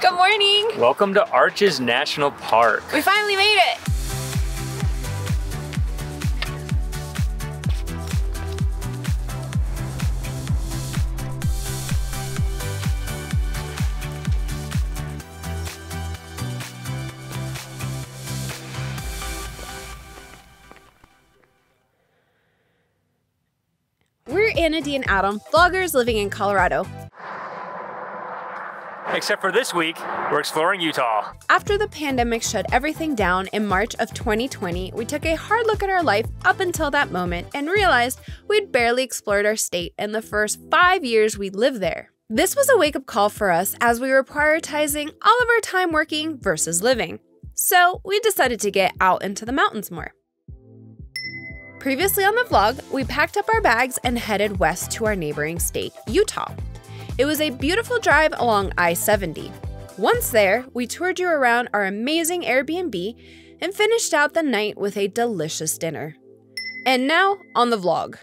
Good morning. Welcome to Arches National Park. We finally made it. We're Anna Dee and Adam, vloggers living in Colorado. Except for this week, we're exploring Utah. After the pandemic shut everything down in March of 2020, we took a hard look at our life up until that moment and realized we'd barely explored our state in the first 5 years we lived there. This was a wake-up call for us as we were prioritizing all of our time working versus living. So we decided to get out into the mountains more. Previously on the vlog, we packed up our bags and headed west to our neighboring state, Utah. It was a beautiful drive along I-70. Once there, we toured you around our amazing Airbnb and finished out the night with a delicious dinner. And now, on the vlog.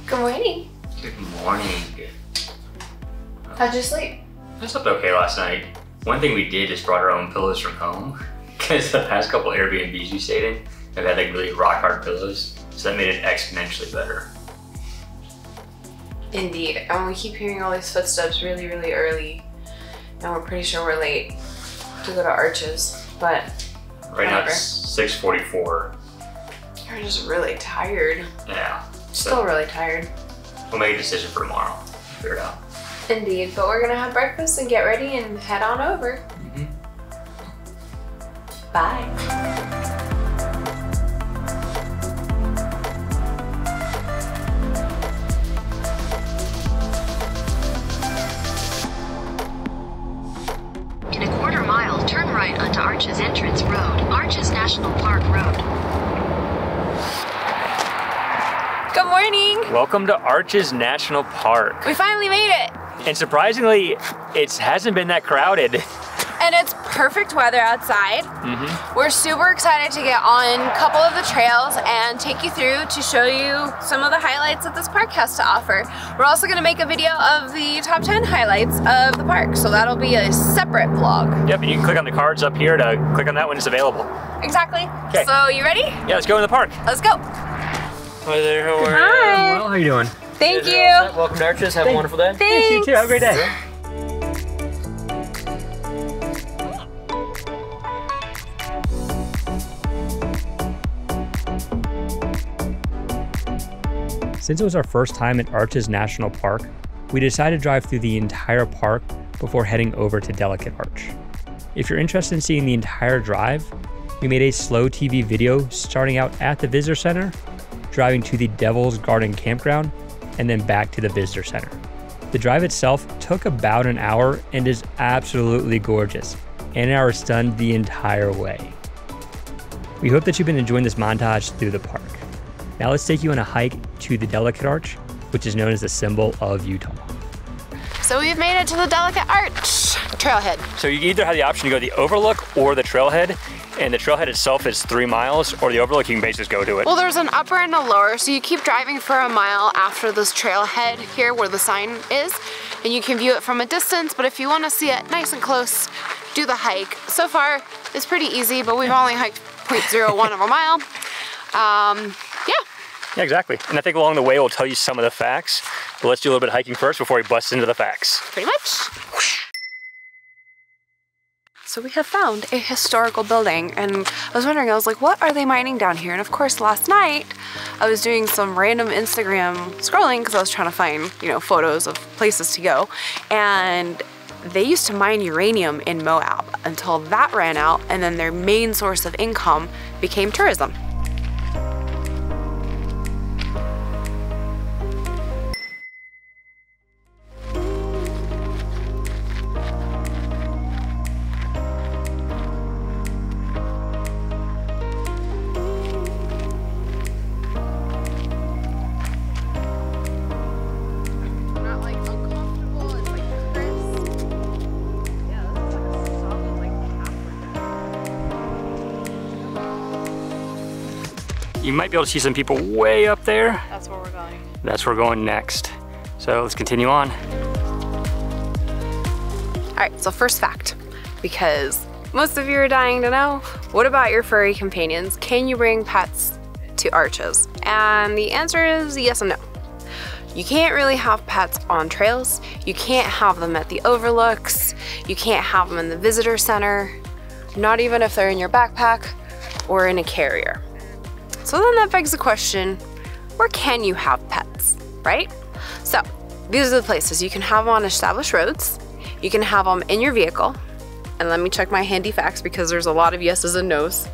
Good morning. Good morning. How'd you sleep? I slept okay last night. One thing we did is brought our own pillows from home because the past couple Airbnbs we stayed in have had like really rock hard pillows, so that made it exponentially better. Indeed, and we keep hearing all these footsteps really, really early, and we're pretty sure we're late to go to Arches, but Right now it's 6:44. We're just really tired. Yeah. Still really tired. We'll make a decision for tomorrow. Figure it out. Indeed, but we're gonna have breakfast and get ready and head on over. Bye. In a quarter mile, turn right onto Arches Entrance Road, Arches National Park Road. Good morning. Welcome to Arches National Park. We finally made it. And surprisingly, it hasn't been that crowded. And it's perfect weather outside. We're super excited to get on a couple of the trails and take you through to show you some of the highlights that this park has to offer. We're also gonna make a video of the top 10 highlights of the park, so that'll be a separate vlog. Yep, and you can click on the cards up here to click on that when it's available. Exactly. Okay. So you ready? Yeah, let's go in the park. Let's go. Hi there, how are you? Hi. Well, how are you doing? Thank you. Welcome to Arches. Have a wonderful day. Thanks. You too, have a great day. Since it was our first time at Arches National Park, we decided to drive through the entire park before heading over to Delicate Arch. If you're interested in seeing the entire drive, we made a slow TV video starting out at the Visitor Center, driving to the Devil's Garden Campground, and then back to the Visitor Center. The drive itself took about an hour and is absolutely gorgeous, and I was stunned the entire way. We hope that you've been enjoying this montage through the park. Now let's take you on a hike to the Delicate Arch, which is known as the symbol of Utah. So we've made it to the Delicate Arch trailhead. So you either have the option to go the overlook or the trailhead, and the trailhead itself is 3 miles, or the overlook you can basically just go to it. Well, there's an upper and a lower, so you keep driving for a mile after this trailhead here where the sign is, and you can view it from a distance, but if you want to see it nice and close, do the hike. So far, it's pretty easy, but we've only hiked 0.01 of a mile. Yeah, exactly. And I think along the way we'll tell you some of the facts, but let's do a little bit of hiking first before we bust into the facts. Pretty much. So we have found a historical building, and I was wondering, I was like, what are they mining down here? And of course, last night I was doing some random Instagram scrolling because I was trying to find, you know, photos of places to go, and they used to mine uranium in Moab until that ran out, and then their main source of income became tourism. You might be able to see some people way up there. That's where we're going. That's where we're going next. So let's continue on. All right, so first fact, because most of you are dying to know, what about your furry companions? Can you bring pets to Arches? And the answer is yes and no. You can't really have pets on trails. You can't have them at the overlooks. You can't have them in the visitor center, not even if they're in your backpack or in a carrier. So then that begs the question, where can you have pets, right? So these are the places. You can have them on established roads. You can have them in your vehicle. And let me check my handy facts because there's a lot of yeses and nos.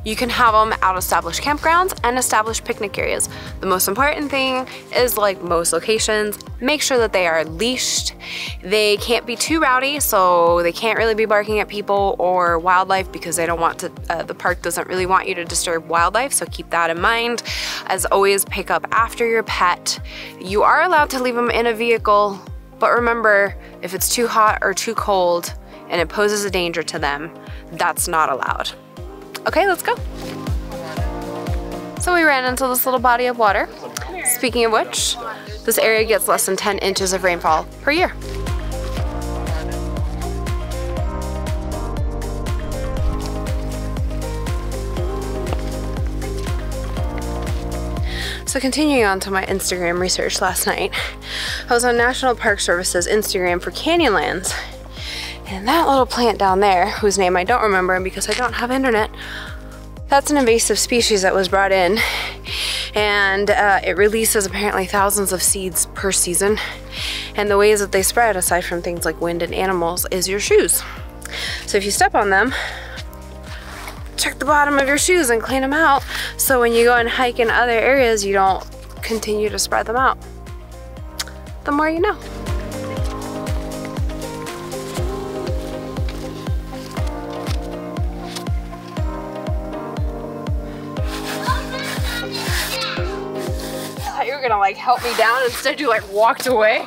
You can have them at established campgrounds and established picnic areas. The most important thing is, like most locations, make sure that they are leashed. They can't be too rowdy, so they can't really be barking at people or wildlife because they don't want to, the park doesn't really want you to disturb wildlife, so keep that in mind. As always, pick up after your pet. You are allowed to leave them in a vehicle, but remember, if it's too hot or too cold and it poses a danger to them, that's not allowed. Okay, let's go. So we ran into this little body of water. Speaking of which, this area gets less than 10 inches of rainfall per year. So continuing on to my Instagram research last night, I was on National Park Service's Instagram for Canyonlands. And that little plant down there, whose name I don't remember because I don't have internet, that's an invasive species that was brought in. And it releases apparently thousands of seeds per season. And the ways that they spread, aside from things like wind and animals, is your shoes. So if you step on them, check the bottom of your shoes and clean them out. So when you go and hike in other areas, you don't continue to spread them out. The more you know. You were gonna like help me down, instead you like walked away.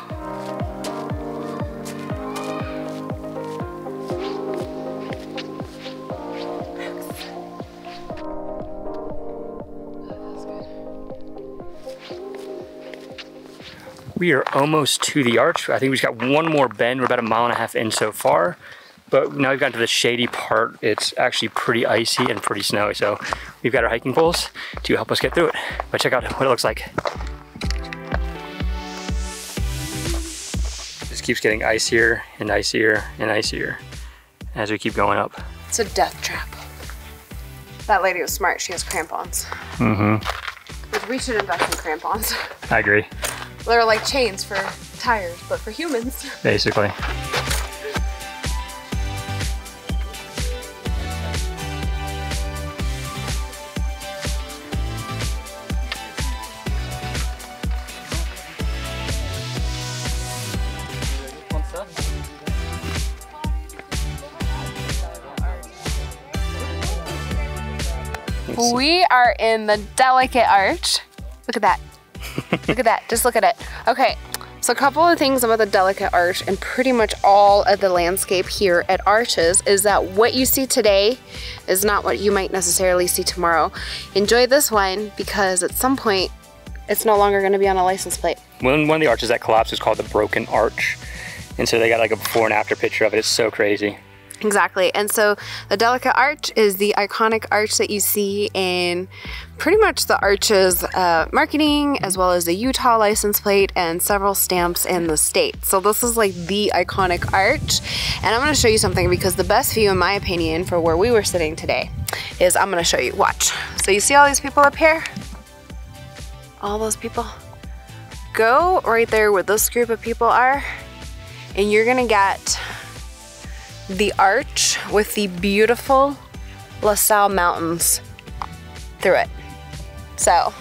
We are almost to the arch. I think we just got one more bend. We're about 1.5 miles in so far. But now we've gotten to the shady part. It's actually pretty icy and pretty snowy. So we've got our hiking poles to help us get through it. But check out what it looks like. This keeps getting icier and icier and icier as we keep going up. It's a death trap. That lady was smart. She has crampons. Mm-hmm. We should invest in crampons. I agree. They're like chains for tires, but for humans. Basically. We are in the Delicate Arch. Look at that. Look at that. Just look at it. Okay, so a couple of things about the Delicate Arch and pretty much all of the landscape here at Arches is that what you see today is not what you might necessarily see tomorrow. Enjoy this one because at some point it's no longer going to be on a license plate. One of the arches that collapsed is called the Broken Arch. And so they got like a before and after picture of it. It's so crazy. Exactly, and so the Delicate Arch is the iconic arch that you see in pretty much the Arches marketing, as well as the Utah license plate and several stamps in the state. So this is like the iconic arch, and I'm going to show you something because the best view, in my opinion, for where we were sitting today is I'm going to show you. Watch. So you see all these people up here? All those people? Go right there where this group of people are, and you're going to get the arch with the beautiful Sal Mountains through it. So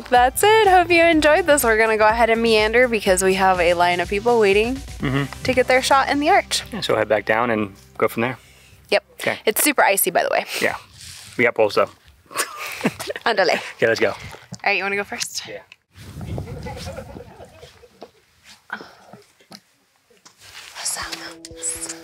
that's it. Hope you enjoyed this. We're gonna go ahead and meander because we have a line of people waiting to get their shot in the arch. Yeah, so head back down and go from there. Yep. Okay. It's super icy, by the way. Yeah. We got poles though. Andale. Okay, let's go. All right, you wanna go first? Yeah. Sal Mountains.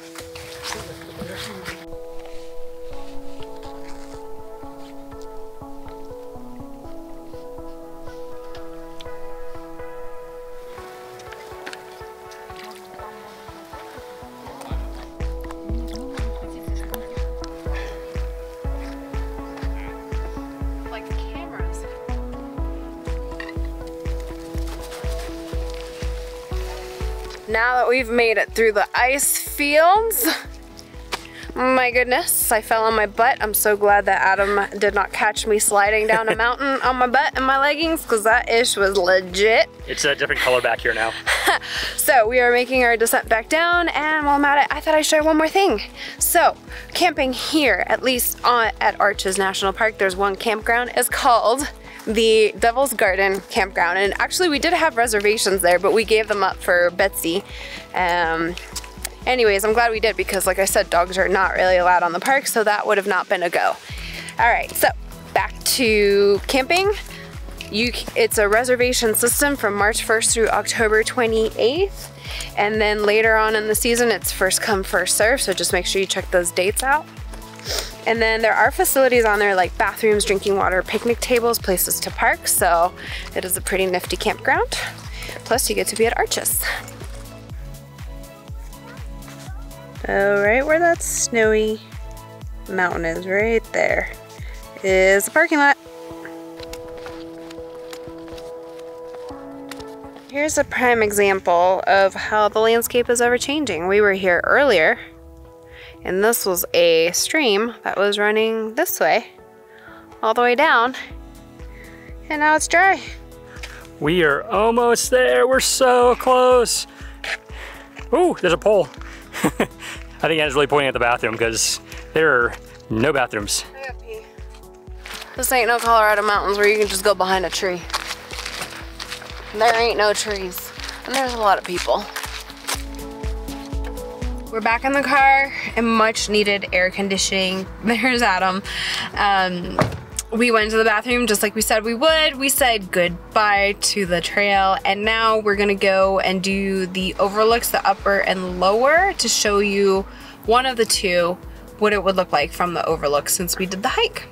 Now that we've made it through the ice fields, my goodness, I fell on my butt. I'm so glad that Adam did not catch me sliding down a mountain on my butt in my leggings, because that ish was legit. It's a different color back here now. So we are making our descent back down, and while I'm at it, I thought I'd share one more thing. So camping here, at least at Arches National Park, there's one campground. It's called the Devil's Garden Campground, and actually we did have reservations there, but we gave them up for Betsy. Anyways, I'm glad we did, because like I said, dogs are not really allowed on the park, so that would have not been a go. All right, so back to camping. It's a reservation system from March 1st through October 28th. And then later on in the season, it's first come, first serve. So just make sure you check those dates out. And then there are facilities on there like bathrooms, drinking water, picnic tables, places to park. So it is a pretty nifty campground. Plus you get to be at Arches. Right where that snowy mountain is, right there, is the parking lot. Here's a prime example of how the landscape is ever changing. We were here earlier, and this was a stream that was running this way, all the way down, and now it's dry. We are almost there. We're so close. Ooh, there's a pole. I think Anna's really pointing at the bathroom because there are no bathrooms. I gotta pee. This ain't no Colorado mountains where you can just go behind a tree. There ain't no trees, and there's a lot of people. We're back in the car and much needed air conditioning. There's Adam. We went to the bathroom just like we said we would. We said goodbye to the trail, and now we're gonna go and do the overlooks, the upper and lower, to show you one of the two, what it would look like from the overlook since we did the hike.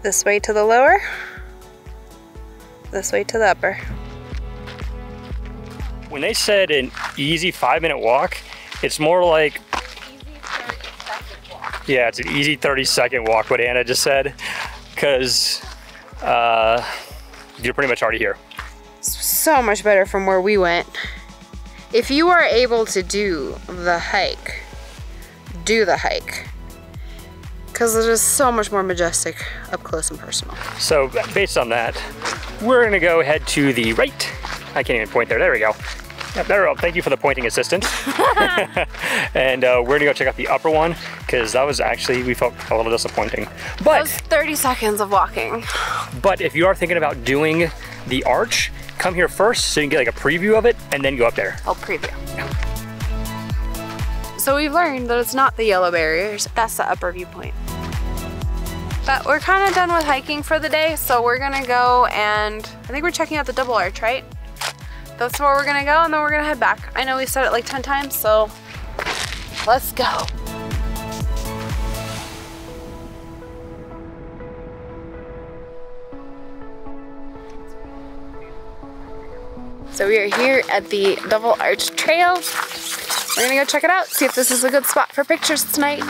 This way to the lower, this way to the upper. When they said an easy 5-minute walk, it's more like, Easy 30-second walk. yeah, it's an easy 30-second walk, what Anna just said, because you're pretty much already here. So much better from where we went. If you are able to do the hike, do the hike, because it is so much more majestic up close and personal. So based on that, we're gonna go head to the right. I can't even point there, there we go. Yep, there we go. Thank you for the pointing assistant. And we're gonna go check out the upper one, because that was actually, we felt a little disappointing. That But, was 30 seconds of walking. but if you are thinking about doing the arch, come here first so you can get like a preview of it and then go up there. I'll preview. So we've learned that it's not the yellow barriers, that's the upper viewpoint. But we're kind of done with hiking for the day, so we're gonna go and I think we're checking out the double arch, right? That's where we're gonna go, and then we're gonna head back. I know we said it like 10 times, so let's go. So we are here at the Double Arch Trail. We're gonna go check it out, see if this is a good spot for pictures tonight.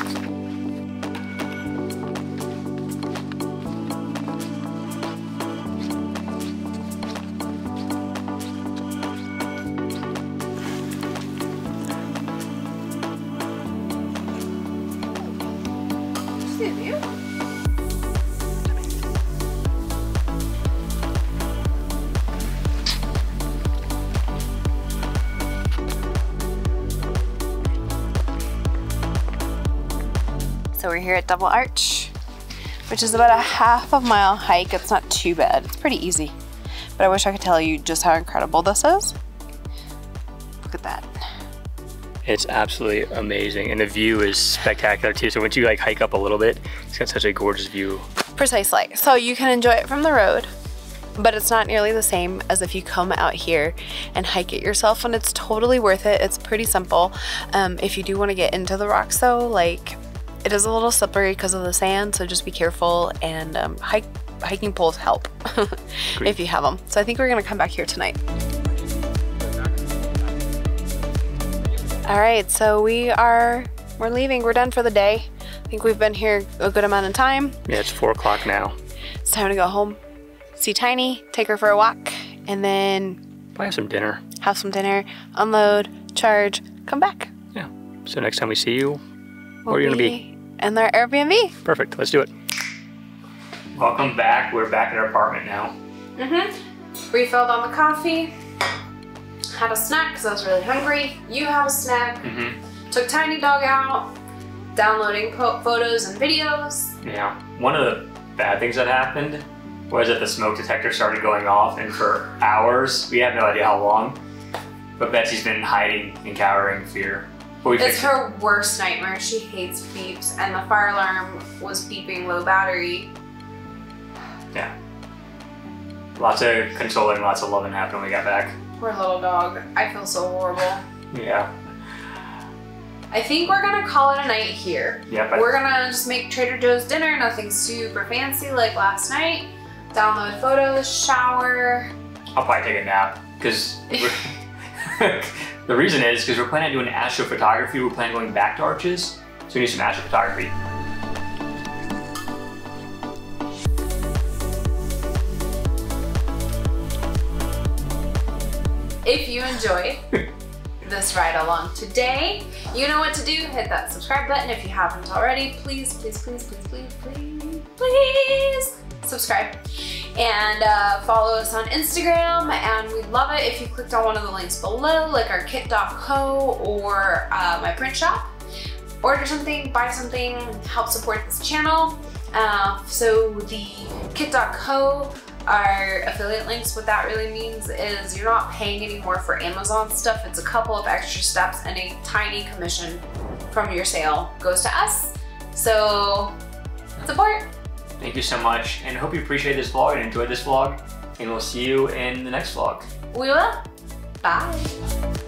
So we're here at Double Arch, which is about a half-mile hike. It's not too bad, it's pretty easy. But I wish I could tell you just how incredible this is. Look at that. It's absolutely amazing, and the view is spectacular too. So once you like hike up a little bit, it's got such a gorgeous view. Precisely. So you can enjoy it from the road, but it's not nearly the same as if you come out here and hike it yourself, and it's totally worth it. It's pretty simple. If you do want to get into the rocks though, like, it is a little slippery because of the sand, so just be careful, and hiking poles help if you have them. So I think we're gonna come back here tonight. All right, so we're leaving. We're done for the day. I think we've been here a good amount of time. Yeah, it's 4 o'clock now. It's time to go home, see Tiny, take her for a walk, and then Probably have some dinner. have some dinner, unload, charge, come back. Yeah. So next time we see you, where We'll are you gonna be? in our Airbnb. Perfect, let's do it. Welcome back. We're back at our apartment now. Refilled on the coffee. Had a snack because I was really hungry. You had a snack. Took Tiny Dog out. Downloading photos and videos. Yeah. One of the bad things that happened was that the smoke detector started going off, and for hours, we have no idea how long, but Betsy's been hiding and cowering in fear. But It's her worst nightmare. She hates beeps, and the fire alarm was beeping low battery. Yeah. Lots of consoling, lots of loving happened when we got back. Poor little dog. I feel so horrible. Yeah. I think we're gonna call it a night here. Yep. We're gonna just make Trader Joe's dinner, nothing super fancy like last night. Download photos, shower. I'll probably take a nap, because the reason is because we're planning on doing Astro Photography. We're planning on going back to Arches, so we need some Astro Photography. If you enjoyed this ride along today, you know what to do. Hit that subscribe button if you haven't already. Please, please, please, please, please, please, please subscribe. And follow us on Instagram, and we'd love it if you clicked on one of the links below, like our kit.co or my print shop. Order something, buy something, help support this channel. So the kit.co, our affiliate links, what that really means is you're not paying any more for Amazon stuff. It's a couple of extra steps, and a tiny commission from your sale goes to us. So support. Thank you so much, and hope you appreciate this vlog and enjoyed this vlog, and we'll see you in the next vlog. We will. Bye.